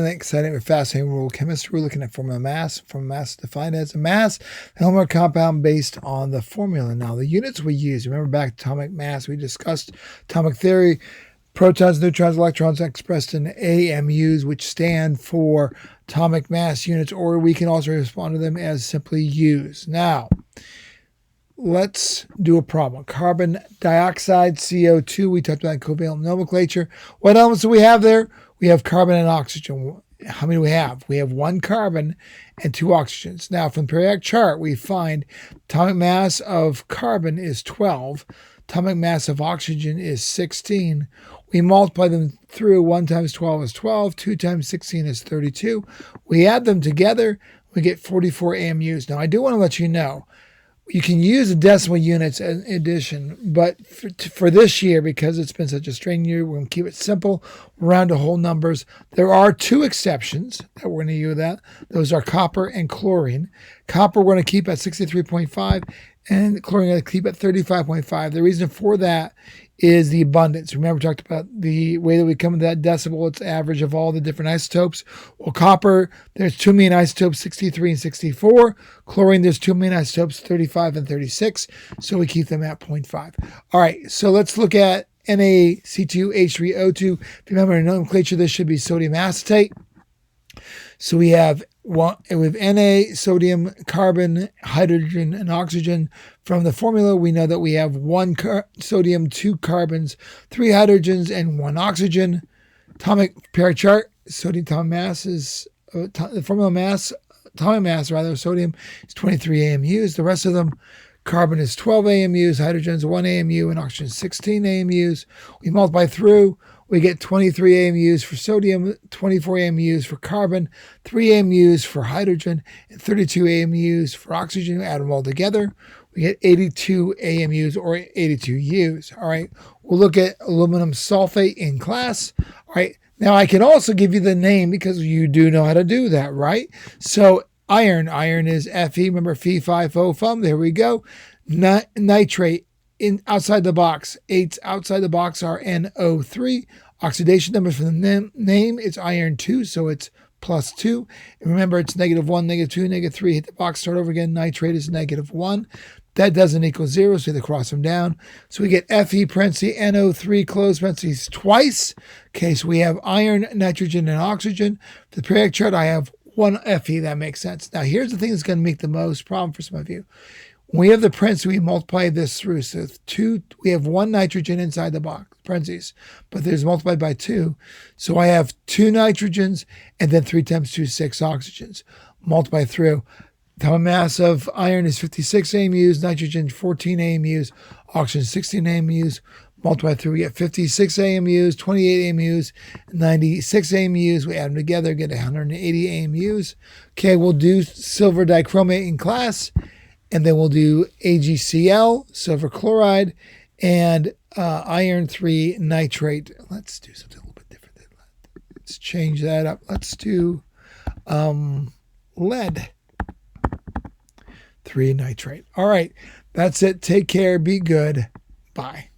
exciting or fascinating rule of chemistry. We're looking at formula mass. Formula mass is defined as a mass, an element or compound based on the formula. Now, the units we use, remember back to atomic mass, we discussed atomic theory, protons, neutrons, electrons expressed in AMUs, which stand for atomic mass units, or we can also respond to them as simply U's. Now, let's do a problem. Carbon dioxide, CO2, we talked about covalent nomenclature. What elements do we have there? We have carbon and oxygen. How many do we have? We have one carbon and two oxygens. Now, from the periodic chart, we find atomic mass of carbon is 12. Atomic mass of oxygen is 16. We multiply them through. 1 times 12 is 12. 2 times 16 is 32. We add them together. We get 44 AMUs. Now, I do want to let you know, you can use the decimal units in addition, but for this year, because it's been such a strange year, we're going to keep it simple, round to whole numbers. There are two exceptions that we're going to use that. Those are copper and chlorine. Copper we're going to keep at 63.5, and chlorine we're going to keep at 35.5. The reason for that is the abundance. Remember, we talked about the way that we come to that decibel. It's average of all the different isotopes. Well, copper, there's 2 main isotopes, 63 and 64. Chlorine, there's 2 main isotopes, 35 and 36. So we keep them at 0.5. All right, so let's look at NaC2H3O2. If you remember in nomenclature, this should be sodium acetate. So we have Na, sodium, carbon, hydrogen, and oxygen. From the formula, we know that we have 1 sodium, 2 carbons, 3 hydrogens, and 1 oxygen. Atomic periodic chart, sodium atomic mass is the formula mass, atomic mass rather, sodium is 23 AMUs. The rest of them, carbon is 12 AMUs, hydrogen is 1 AMU, and oxygen is 16 AMUs. We multiply through. We get 23 AMUs for sodium, 24 AMUs for carbon, 3 AMUs for hydrogen, and 32 AMUs for oxygen. We add them all together. We get 82 AMUs or 82 U's. All right. We'll look at aluminum sulfate in class. All right. Now I can also give you the name because you do know how to do that, right? So iron is Fe. Remember Fe5O Fum. There we go. Nitrate. Outside the box, 8s outside the box are NO3. Oxidation numbers for the name, it's iron 2, so it's +2. And remember, it's -1, -2, -3. Hit the box, start over again. Nitrate is -1. That doesn't equal 0, so you have to cross them down. So we get Fe parentheses, NO3 close parentheses twice. Okay, so we have iron, nitrogen, and oxygen. For the periodic chart, I have 1 Fe. That makes sense. Now, here's the thing that's going to make the most problem for some of you. When we have the parentheses, we multiply this through. So we have 1 nitrogen inside the box, parentheses, but there's multiplied by 2. So I have 2 nitrogens and then 3 times 2 is 6 oxygens. Multiply through. Atomic mass of iron is 56 AMUs, nitrogen 14 AMUs, oxygen 16 AMUs. Multiply through, we get 56 AMUs, 28 AMUs, 96 AMUs. We add them together, get 180 AMUs. Okay, we'll do silver dichromate in class. And then we'll do AgCl, silver chloride, and iron 3 nitrate. Let's do something a little bit different than that. Let's change that up. Let's do lead 3 nitrate. All right, that's it. Take care. Be good. Bye.